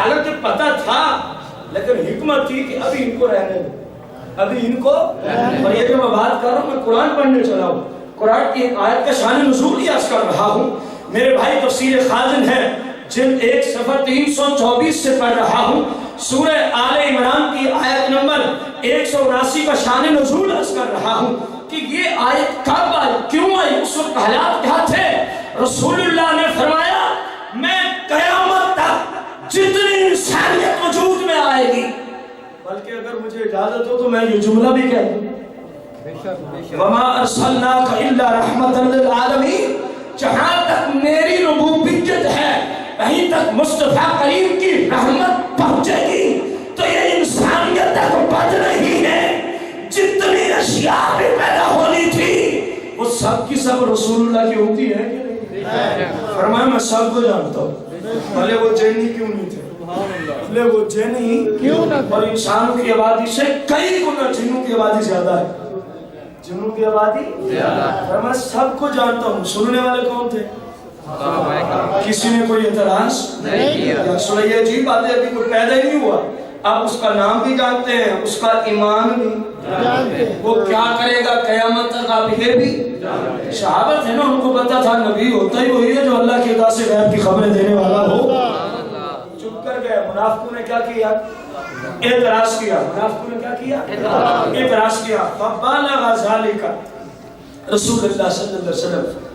حالانکہ پتہ تھا لیکن حکمت تھی کہ ابھی ان کو رہنے دو، ابھی ان کو. اور یہ جو میں بات کر رہا ہوں میں قرآن پڑھنے چلا ہوں، قرآن کی ایک آیت کا شان نزول ہی عرض کر رہا ہوں. میرے بھائی تفسیر خازن ہے جلد 1 صفحہ 324 سے پڑھ رہا ہوں. سورہ آل عمران کی آیت نمبر 179 کا شان نزول عرض کر رہا ہوں کہ یہ آیت کب آئی، کیوں آئی، اس وقت حالات کیا تھے. رسول اللہ نے فرمایا میں قیامت تک جتنی انسانیت وجود میں آئے گی، بلکہ اگر مجھے اجازت ہو تو میں یہ جملہ بھی کہہ دوں وَمَا أَرْسَلْنَاكَ إِلَّا رَحْمَةً لِلْعَالَمِينَ. جہاں تک میری ربوبیت ہے کہیں تک مصطفیٰ کریم کی رحمت پہنچے گی تو یہ انسانیت تک بچ رہی ہے. جتنی اشیاء بھی پیدا ہونی تھی وہ سب کی سب رسول اللہ کی ہوتی ہے کہ نہیں. فرمایا میں سب کو جانتا ہوں، بھلے وہ جنی کیوں نہیں تھے، بھلے وہ جنی کیوں نہ، اور انسانوں کی آبادی سے کئی گنا جنوں کی آبادی زیادہ ہے، جنوں کی آبادی زیادہ. میں سب کو جانتا ہوں. سننے والے کون تھے؟ کسی نے کوئی اعتراض نہیں کیا. سنیے عجیب بات ہے، ابھی کوئی پیدا ہی نہیں ہوا، آپ اس کا نام بھی جانتے ہیں، اس کا ایمان بھی جانتے ہیں، وہ کیا کرے گا قیامت تک آپ یہ بھی جانتے ہیں. صحابہ تھے نا، ان کو پتا تھا نبی ہوتا ہی وہی ہے جو اللہ کی اطاعت سے غیب کی خبریں دینے والا ہو. چپ کر گئے. منافقوں نے کیا کیا؟ اعتراض کیا. منافقوں نے کیا کیا؟ اعتراض کیا. فَبَلَغَ ذَلِكَ رسول اللہ صلی اللہ علیہ وسلم.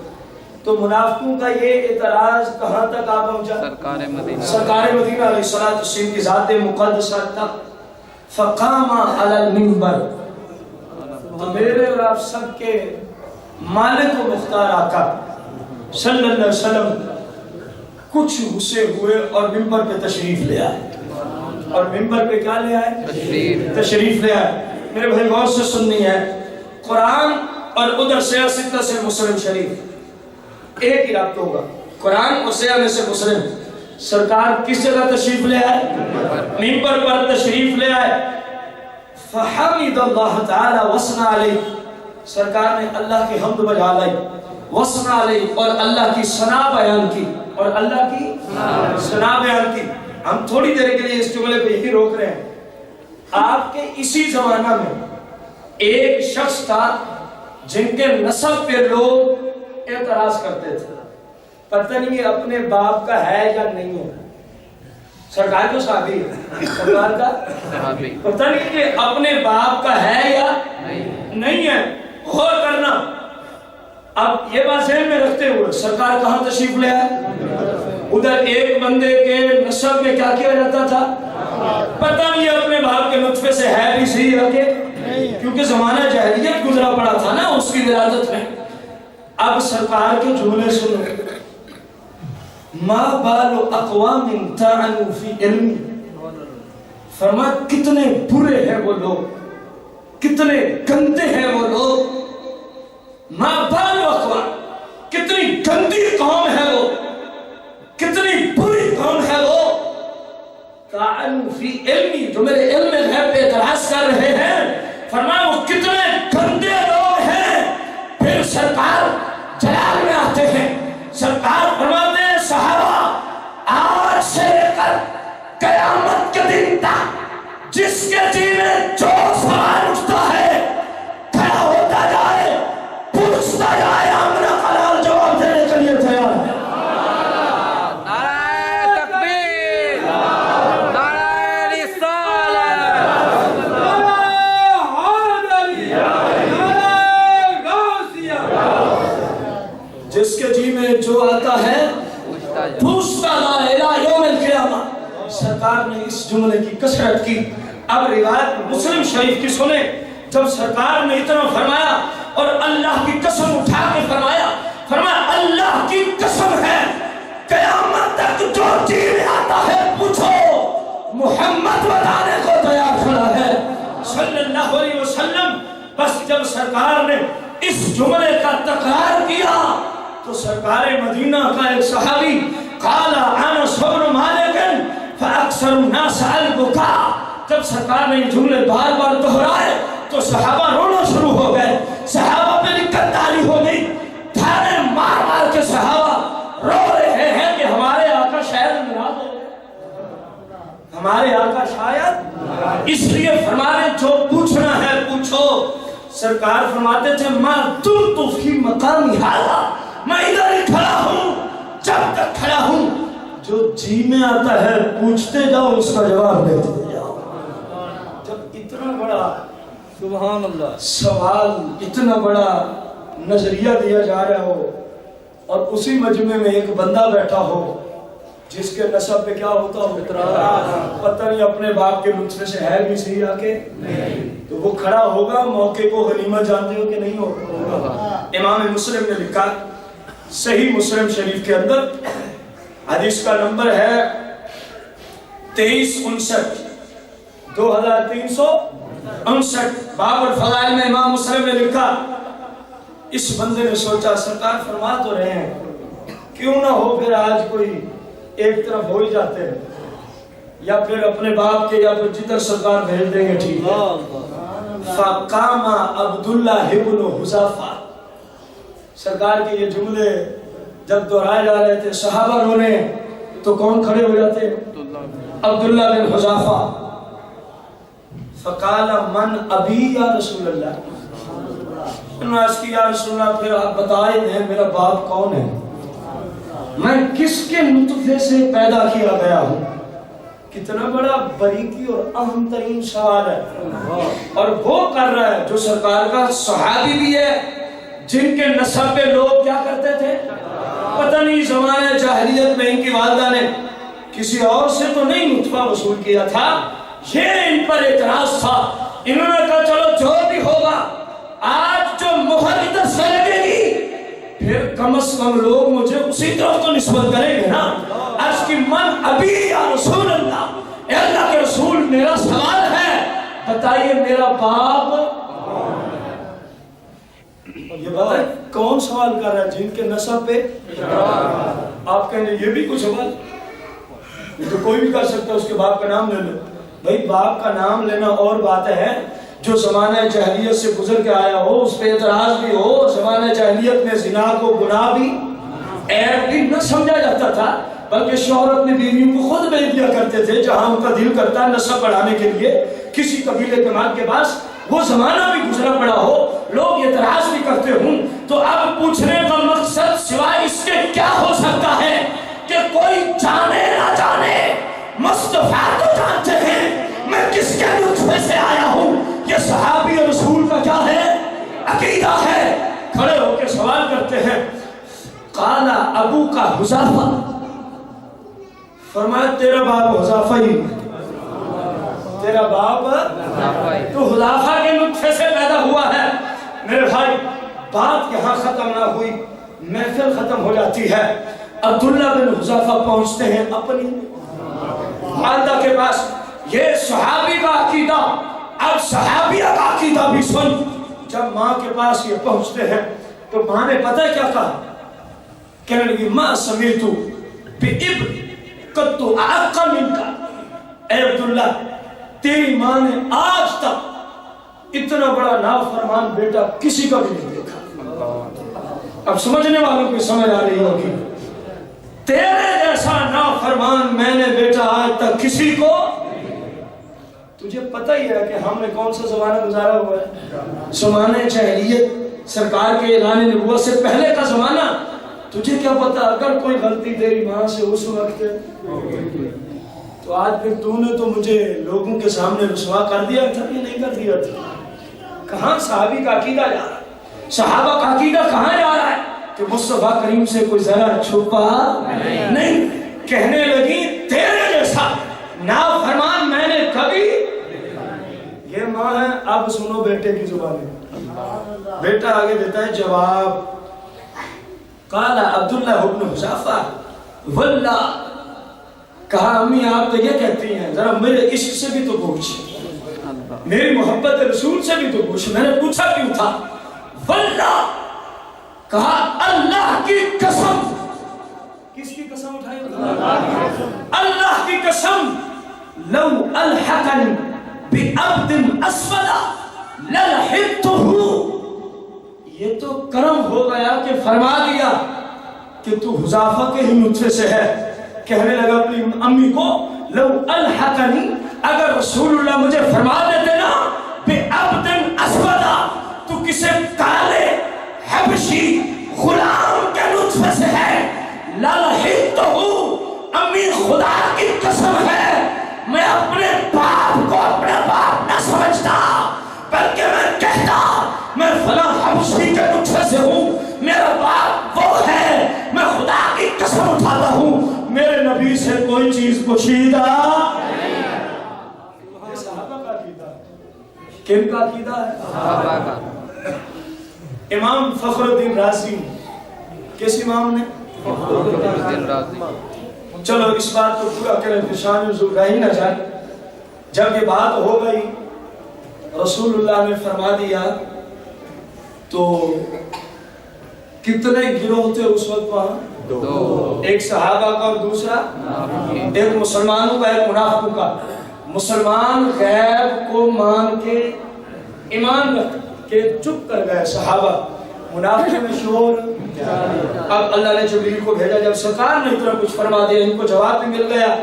تو منافقوں کا یہ اعتراض کہاں تک آ پہنچا؟ سرکار مدینہ علیہ الصلوۃ والسلام کی ذات مقدسہ تک. فقام علی المنبر. تو میرے اور آپ سب کے مالک و مختار آقا صلی اللہ علیہ وسلم کچھ غصے ہوئے اور منبر پہ تشریف لے آئے. اور منبر پہ کیا لے آئے؟ تشریف لے آئے. میرے بھائی غور سے سننی ہے. قرآن اور ادھر سیاہ ستہ سے مسلم شریف ایک ہی رابطہ ہوگا. قرآن اور سیاہ میں سے مسلم. سرکار کس جگہ تشریف لے آئے؟ منبر پر تشریف لے آئے. فحمد اللہ تعالی وثنى علیہ. سرکار نے اللہ کی حمد بجا لائی، وثنى علیہ، اور اللہ کی ثنا بیان کی، اور اللہ کی ثنا بیان کی. ہم تھوڑی دیر کے لیے اس جملے پہ یہی روک رہے ہیں. آپ کے اسی زمانہ میں ایک شخص تھا جن کے نسب پہ لوگ اعتراض کرتے تھے، پتہ نہیں یہ اپنے باپ کا ہے یا نہیں ہے. سرکار کو صحابی ہے، سرکار کا پتہ نہیں کہ اپنے باپ کا ہے یا نہیں ہے. غور کرنا. اب یہ بات ذہن میں رکھتے ہوئے سرکار کہاں تشریف لے آئے؟ ادھر ایک بندے کے نسب میں کیا کیا جاتا تھا، پتہ نہیں اپنے باپ کے نطفے سے ہے بھی صحیح ہے کہ، کیونکہ زمانہ جاہلیت گزرا پڑا تھا نا اس کی ولادت میں. اب سرکار کے جملے سنو. ما بال اقوام طعنوا فی علم. فرمایا کتنے برے ہیں وہ لوگ، کتنے گندے ہیں وہ لوگ. ما بال اقوام، کتنی گندی قوم ہے وہ، کتنی بری قوم ہے وہ. طعنوا فی علمی، جو میرے علم غیب پہ اعتراض کر رہے ہیں. فرمایا وہ کتنے گندے لوگ ہیں. پھر سرکار جلال میں آتے ہیں. سرکار فرماتے ہیں صحابہ آج سے لے کر قیامت کے دن تک جس کے جی میں جو سوال اٹھتا ہے کھڑا ہوتا جائے، پوچھتا جائے، ہم حلال جواب دینے کے لیے تیار ہے. نعرہ تکبیر، نعرہ رسالت، جس کے جی میں جو آتا ہے پوچھتا جائے الی یوم القیامہ. سرکار نے اس جملے کی کثرت کی. اب روایت مسلم شریف کی سنیں. جب سرکار نے اتنا فرمایا اور اللہ کی قسم اٹھا کے فرمایا اللہ کی قسم ہے قیامت تک جو جی میں آتا ہے پوچھو، محمد بتانے کو تیار کھڑا ہے صلی اللہ علیہ وسلم. بس جب سرکار نے اس جملے کا تکرار کیا تو سرکار مدینہ کا ایک صحابی قال انس بن مالک فاکثر الناس البکاء. جب سرکار نے یہ جملے بار بار دہرائے تو صحابہ رونا شروع ہو گئے. صحابہ پہ دقت تاری ہو گئی. تھانے مار مار کے صحابہ رو رہے ہیں کہ ہمارے آقا شاید ناراض ہو گئے. ہمارے آقا شاید اس لیے فرمانے جو پوچھنا ہے پوچھو. سرکار فرماتے تھے ما دمت فی مقامی ھذا، میں ادھر ہی کھڑا ہوں جب تک کھڑا ہوں. جو جی میں آتا ہے پوچھتے جاؤ، اس کا جواب دیتے جاؤ. جب اتنا بڑا سبحان اللہ سوال، اتنا بڑا نظریہ دیا جا رہا ہو، اور اسی مجمع میں ایک بندہ بیٹھا ہو جس کے نسب پہ کیا ہوتا ہو اعتراض، پتہ نہیں اپنے باپ کے نطفے سے ہے بھی صحیح آ کے، تو وہ کھڑا ہوگا. موقع کو غنیمت جانتے ہو کہ نہیں ہوگا؟ امام مسلم نے لکھا صحیح مسلم شریف کے اندر، حدیث کا نمبر ہے 2359 2359. باب الفضائل میں امام مسلم نے لکھا اس بندے نے سوچا سرکار فرما تو رہے ہیں، کیوں نہ ہو پھر آج کوئی ایک طرف ہو ہی جاتے ہیں، یا پھر اپنے باپ کے یا پھر جدھر سرکار بھیج دیں گے. ٹھیک ہے. فقام عبداللہ ابن حذافہ. سرکار کے یہ جملے جب دہرائے جا رہے تھے صحابہ رونے تو کون کھڑے ہو جاتے؟ عبداللہ بن حذافہ. فقال من ابی یا رسول اللہ. انہوں نے عرض کی یا رسول اللہ پھر آپ بتائے دیں میرا باپ کون ہے، میں کس کے نطفے سے پیدا کیا گیا ہوں. کتنا بڑا باریکی اور اہم ترین سوال ہے، اور وہ کر رہا ہے جو سرکار کا صحابی بھی ہے، جن کے نسب پہ لوگ کیا کرتے تھے پتہ نہیں. زمانے جاہلیت میں ان کی والدہ نے کسی اور سے تو نہیں نطفہ وصول کیا تھا، یہ ان پر اعتراض تھا. انہوں نے کہا چلو جو بھی ہوگا، آج جو مہر ادھر سے لگے گی پھر کم از کم لوگ مجھے اسی طرف تو نسبت کریں گے نا. عرض کی من ابی یا رسول اللہ، اے اللہ کے رسول میرا سوال ہے بتائیے میرا باپ. یہ بات ہے کون سوال کر رہا ہے؟ جن کے نسب پہ آپ کہیں گے یہ بھی کچھ سوال، یہ تو کوئی بھی کر سکتا ہے اس کے باپ کا نام لے لو. بھائی باپ کا نام لینا اور بات ہے جو زمانہ جاہلیت سے گزر کے آیا ہو، اس پہ اعتراض بھی ہو. زمانہ جاہلیت میں زنا کو گناہ بھی عیب بھی نہ سمجھا جاتا تھا، بلکہ شوہر اپنی بیویوں کو خود بھیج دیا کرتے تھے جہاں ان کا دل کرتا نسب بڑھانے کے لیے کسی قبیلے کے مال کے پاس. وہ زمانہ بھی گزرا پڑا ہو، لوگ اعتراض بھی کرتے ہوں. تو اب پوچھنے کا مقصد سوائے اس کے کیا ہو سکتا ہے کہ کوئی جانے نہ جانے، مصطفیٰ تو جانتے ہیں میں کس کے نطفے سے آیا ہوں. یہ صحابی رسول کا کیا ہے؟ عقیدہ ہے. کھڑے ہو کے سوال کرتے ہیں قال ابو کا حذافہ. فرمایا تیرا باپ حذافہ ہی، تیرا باپ تو حذافہ کے نطفے سے پیدا ہوا ہے. میرے بھائی بات یہاں ختم نہ ہوئی، محفل ختم ہو جاتی ہے. عبداللہ بن حذافہ پہنچتے ہیں اپنی والدہ کے پاس. یہ صحابی کا عقیدہ، اب صحابیہ کا عقیدہ بھی سن. جب ماں کے پاس یہ پہنچتے ہیں تو ماں نے پتہ کیا کہا؟ کہنے لگی ما سمیتو بِإِبْنٍ قَدْ أَعَقَّ مِنْكَ. اے عبداللہ تیری ماں نے آج تک اتنا بڑا نافرمان بیٹا کسی کا بھی نہیں دیکھا. اب سمجھنے والوں کو سمجھ آ رہی ہوگی، تیرے جیسا نافرمان میں نے بیٹا آج تک کسی کو. تجھے پتہ ہی ہے کہ ہم نے کون سا زمانہ گزارا ہوا ہے، زمانہ جاہلیت، سرکار کے اعلان نبوت سے پہلے کا زمانہ. تجھے کیا پتا اگر کوئی غلطی تیری ماں سے اس وقت تو آج پھر تو نے تو مجھے لوگوں کے سامنے رسوا کر دیا تھا کہ نہیں کر دیا تھا. کہاں صحابی کا عقیدہ جا رہا ہے، صحابہ کا عقیدہ کہاں جا رہا ہے کہ مصطفیٰ کریم سے کوئی ذرا چھپا نہیں. کہنے لگی تیرے جیسا نافرمان میں نے کبھی. یہ ماں ہے. اب سنو بیٹے کی زبان میں. بیٹا آگے دیتا ہے جواب. قال عبداللہ ابن حذافہ واللہ، کہا امی آپ تو یہ کہتی ہیں، ذرا میرے عشق سے بھی تو پوچھ، میری محبت رسول سے بھی تو پوچھ. میں نے پوچھا کیوں تھا؟ واللہ، کہا اللہ کی قسم. کس کی قسم اٹھائی؟ اللہ کی قسم. لو الحقنی بعبد اسود للحقته. یہ تو کرم ہو گیا کہ فرما دیا کہ تو حذافہ کے ہی نطفے سے ہے. کہنے لگا اپنی امی کو لو الحقنی، اگر رسول اللہ مجھے فرما دیتے نا بے عبدن اسودا، تو کسے کالے حبشی غلام کے نطفے سے ہے، للحقتہ، امی خدا کی قسم ہے میں اپنے باپ کو اپنے باپ نہ سمجھتا، بلکہ میں کہتا میں فلاں حبشی کے نطفے سے ہوں، میرا باپ وہ ہے، میں خدا کی قسم اٹھاتا ہوں میرے نبی سے کوئی چیز پوشیدہ نہیں۔ یہ صحابہ کا عقیدہ ہے۔ کن کا عقیدہ ہے؟ صحابہ کا۔ امام فخر الدین رازی، کس امام نے؟ فخر الدین رازی۔ چلو اس بات کو پورا کریں کہ شان نزول رہ ہی نہ جائے۔ جب یہ بات ہو گئی رسول اللہ نے فرما دیا تو کتنے گروہ تھے اس وقت وہاں؟ دو، ایک صحابہ کا اور دوسرا ایک مسلمانوں کا ایک منافقوں کا۔ مسلمان غیب کو مان کے ایمان رکھ کے چپ کر گئے صحابہ، منافق میں شور۔ اب اللہ نے جبریل کو بھیجا، جب سرکار نے اتنا کچھ فرما دیا ان کو جواب بھی مل گیا،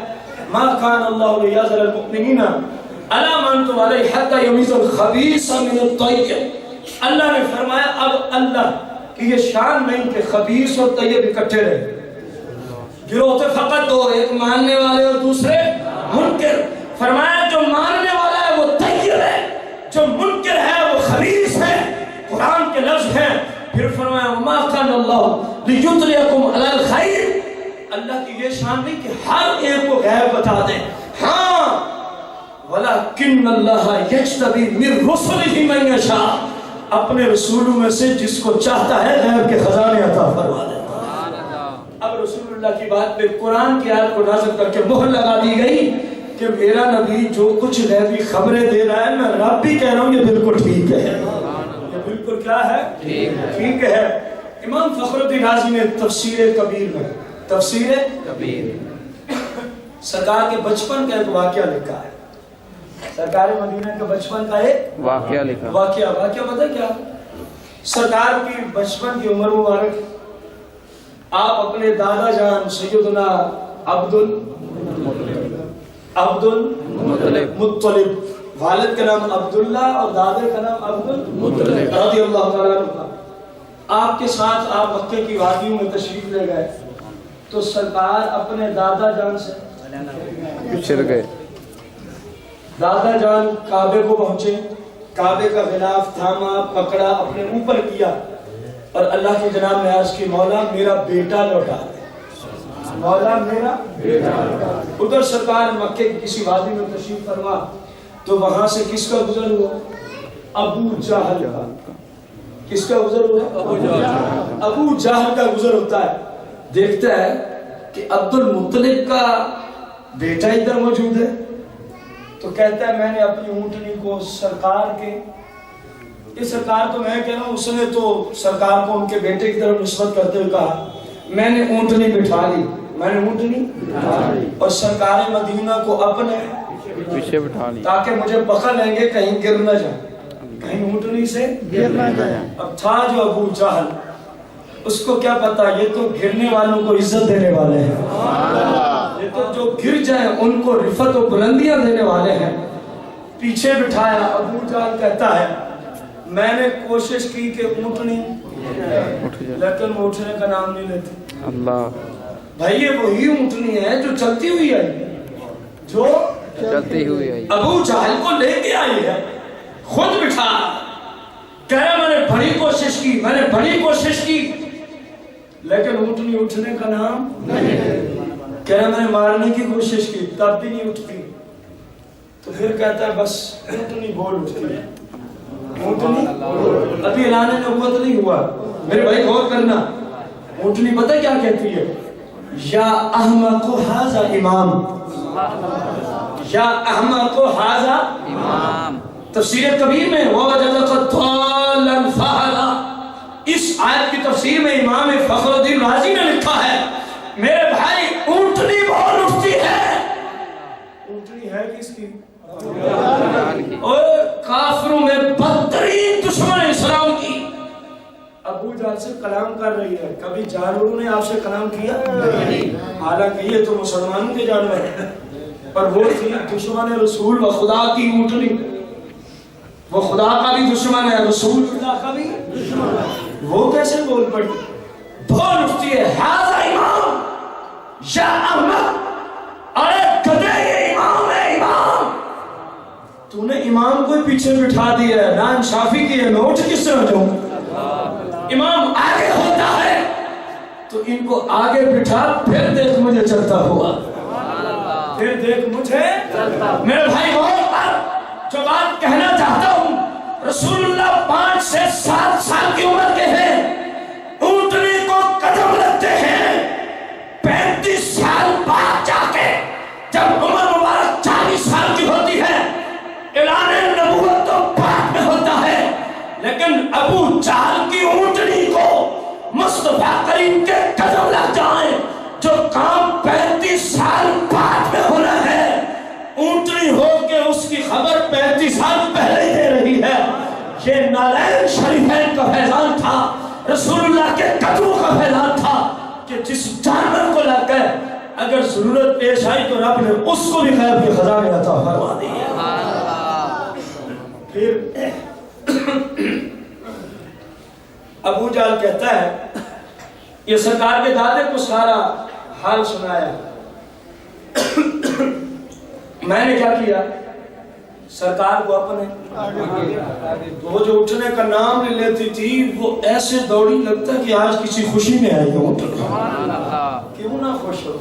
ما کان اللہ لیذر المؤمنین علی ما انتم علیہ حتی یمیز الخبیث من الطیب۔ اللہ نے فرمایا اب اللہ کہ یہ شان نہیں کہ خبیث اور طیب اکٹھے رہے، گروہ تھے فقط دو، ایک ماننے والے اور دوسرے منکر۔ فرمایا جو ماننے والا ہے وہ طیب ہے، جو منکر ہے وہ خبیث ہے، قرآن کے لفظ ہیں۔ پھر فرمایا وما کان اللہ لیطلعکم علی الغیب، اللہ کی یہ شان نہیں کہ ہر ایک کو غیب بتا دیں، ہاں ولکن اللہ یجتبی من رسلہ من یشاء، اپنے رسولوں میں سے جس کو چاہتا ہے غیب کے خزانے عطا فرما دیتا ہے۔ اب رسول اللہ کی بات پہ قرآن کی آیت کو نازل کر کے مہر لگا دی گئی کہ میرا نبی جو کچھ غیبی خبریں دے رہا ہے میں رب بھی کہہ رہا ہوں یہ بالکل ٹھیک ہے، یہ بالکل کیا ہے؟ ٹھیک ہے۔ امام فخر الدین رازی نے تفسیر کبیر میں، تفسیر کبیر، سرکار کے بچپن کا ایک واقعہ لکھا ہے، سرکار مدینہ کے بچپن کا ایک واقعہ لکھا۔ واقعہ پتہ کیا؟ سرکار کی بچپن کی عمر مبارک آپ اپنے دادا جان سیدنا عبد المطلب، والد کا نام عبداللہ اور دادے کا نام عبد المطلب رضی اللہ تعالیٰ عنہ، آپ کے ساتھ آپ مکے کی وادیوں میں تشریف لے گئے تو سرکار اپنے دادا جان سے پچھڑ گئے۔ دادا جان کعبے کو پہنچے، کعبے کا غلاف تھاما، پکڑا، اپنے اوپر کیا اور اللہ کی جناب نے عرض کی مولا میرا بیٹا لوٹا دے، مولا میرا بیٹا لوٹا دے۔ ادھر سرکار مکے کی کسی وادی میں تشریف فرما تو وہاں سے کس کا گزر ہوا؟ ابو جہل کا۔ کس کا گزر ہوا؟ ابو جہل کا گزر ہوتا ہے۔ دیکھتا ہے کہ عبد المطلب کا بیٹا ادھر موجود ہے تو کہتا ہے میں نے اپنی اونٹنی کو سرکار کے، یہ سرکار تو میں کہہ رہا ہوں، اس نے تو سرکار کو ان کے بیٹے کی طرف نسبت کرتے ہوئے کہا میں نے اونٹنی بٹھا لی، میں نے اونٹنی بٹھا لی اور سرکار مدینہ کو اپنے پیچھے بٹھا لی تاکہ مجھے پکڑ لیں گے کہیں گر نہ جائیں، کہیں اونٹنی سے گر نہ جائیں۔ اب تھا جو ابو جہل، اس کو کیا پتا یہ تو گرنے والوں کو عزت دینے والے ہیں، یہ تو جو گر جائیں ان کو رفعت و بلندیاں دینے والے ہیں۔ پیچھے بٹھایا، ابو جہل کہتا ہے میں نے کوشش کی کہ اونٹنی لیکن اٹھنے کا نام نہیں لیتی۔ اللہ بھائی یہ وہی اونٹنی ہے جو چلتی ہوئی آئی ہے، جو چلتی ہوئی آئی، ابو جہل کو لے کے آئی ہے، خود بٹھا کہہ رہا میں نے بڑی کوشش کی، میں نے بڑی کوشش کی لیکن اونٹنی اٹھنے کا نام نہیں، کہہ رہا میں نے مارنے کی کوشش کی تب بھی نہیں اٹھتی، تو پھر کہتا ہے بس اونٹنی بول اٹھتی ہے، اونٹنی ابھی اعلان نبوت نہیں ہوا میرے بھائی غور کرنا، اونٹنی پتہ کیا کہتی ہے؟ یا احمق ھذا امام، یا احمق ھذا امام۔ تفسیر کبیر میں وَوَجَدَكَ ضَالًّا فَهَدَىٰ، اس آیت کی تفسیر میں امام فخر الدین رازی نے لکھا ہے میرے بھائی اونٹنی بول اٹھتی ہے، اونٹنی ہے کس کی؟ اور کافروں میں بدترین دشمن اسلام کی، ابو جہل سے کلام کر رہی ہے۔ کبھی جانوروں نے آپ سے کلام کیا؟ حالانکہ یہ تو مسلمانوں کے جانور ہیں، اور وہ تھی دشمن رسول و خدا کی اونٹنی. وہ خدا کا بھی دشمن ہے, رسول اللہ کا بھی دشمن ہے. وہ کیسے بول پڑی؟ بول اٹھتی ہے ہذا امام یا احمد, ارے گدھے یہ امام ہے امام. تو نے امام کو پیچھے بٹھا دیا ہے, نا انصافی کی ہے, میں اٹھ کس طرح جاؤں؟ امام آگے ہوتا ہے تو ان کو آگے بٹھا, پھر دیکھ مجھے چلتا ہوا, پھر دیکھ مجھے. میرے بھائی بہت جو بات کہنا چاہتا ہوں, رسول اللہ 5 سے 7 سال کی عمر کے ہیں, اونٹنی کو قدم رکھتے ہیں. 35 سال بعد جا کے جب عمر مبارک 40 سال کی ہوتی ہے, اعلان نبوت تو بعد میں ہوتا ہے, لیکن ابو جہل کی اونٹنی کو مصطفیٰ کریم کے قدم لگ جائیں, جو کام 35 سال بعد میں ہونا ہے, اونٹنی ہو کے اس کی خبر 35 سال پہلے ہی دے رہی ہے. یہ نالین شریفین کا فیضان تھا, رسول اللہ کے قدموں کا فیضان تھا, کہ جس جانور کو لگ گئے اگر ضرورت پیش آئی تو رب نے اس کو بھی غیب کے خزانے عطا فرما دیے. پھر ابو جہل کہتا ہے, یہ سرکار کے دادے کو سارا حال سنایا. میں نے کیا کیا, سرکار کو اپنے وہ جو اٹھنے کا نام لے لیتی تھی وہ ایسے دوڑی لگتا کہ آج کسی خوشی میں آئی ہوں. کیوں نہ خوش ہو.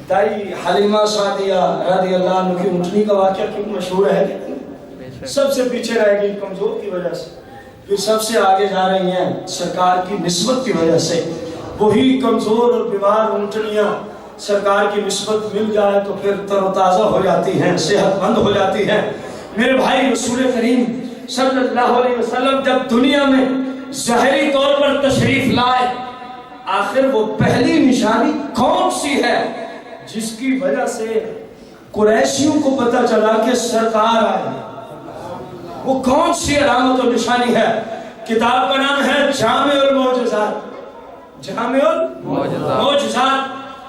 دائی حلیمہ سعدیہ رضی اللہ عنہ کی اونٹنی کا واقعہ کیوں مشہور ہے, سب سے پیچھے رہ گئی کمزور کی وجہ سے, پھر سب سے آگے جا رہی ہیں سرکار کی نسبت کی وجہ سے. وہی کمزور اور بیمار اونٹنیاں سرکار کی نسبت مل جائے تو پھر تر و تازہ ہو جاتی ہیں, صحت مند ہو جاتی ہیں. میرے بھائی رسول کریم صلی اللہ علیہ وسلم جب دنیا میں ظاہری طور پر تشریف لائے, آخر وہ پہلی نشانی کون سی ہے جس کی وجہ سے قریشیوں کو پتہ چلا کہ سرکار آئے؟ وہ کون سی علامت و نشانی ہے؟ کتاب کا نام ہے جامع المعجزات. جامع المعجزات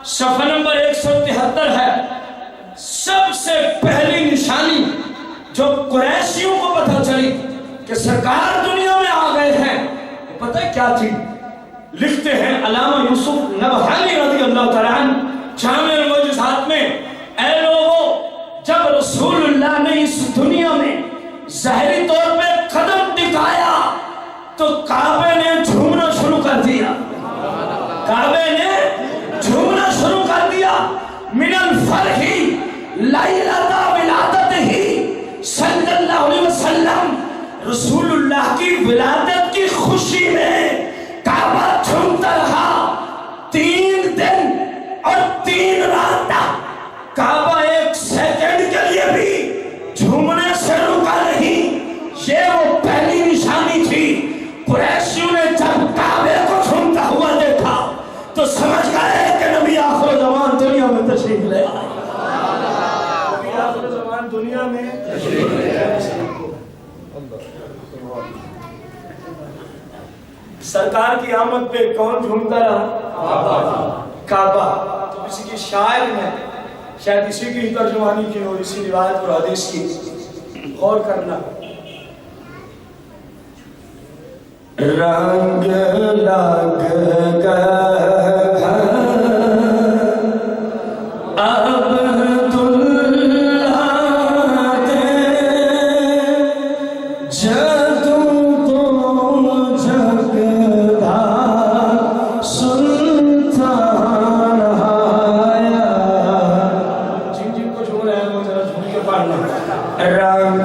صفحہ نمبر 173 ہے. سب سے پہلی نشانی جو قریشیوں کو پتہ چلی کہ سرکار دنیا میں آ گئے ہیں, پتہ کیا تھی؟ لکھتے ہیں علامہ یوسف نبہانی رضی اللہ تعالیٰ عنہ جامع المعجزات میں, اے لوگو جب رسول اللہ نے اس دنیا میں ظاہری طور پہ قدم ٹکایا تو کعبے نے جھومنا شروع کر دیا. کعبے نے جھومنا شروع کر دیا. من الفرح لیلۃ ولادتہ صلی اللہ علیہ وسلم, رسول اللہ کی ولادت کی خوشی میں کعبہ جھومتا رہا. 3 دن اور 3 رات تک کعبہ 1 سیکنڈ کے لیے بھی جھومنے سے رکا نہیں. یہ وہ پہلی نشانی تھی. قریشیوں نے جب کعبے کو جھومتا ہوا دیکھا تو سمجھ گئے کہ نبی آخر زمان دنیا میں تشریف لے آئے. نبی آخر زمان دنیا میں تشریف لے آئے. سرکار کی آمد پہ کون جھومتا رہا؟ کعبہ. تو کسی کی شاعر میں شاید اسی کی ترجمانی کی اور اسی روایت اور حدیث کی غور کرنا. رنگ لگ گئے اب دلہا دے جدوں کو جگدھا سلطان آیا. جن کو جھوم رہے ہیں وہ ذرا جھوم کے پڑھنا. رنگ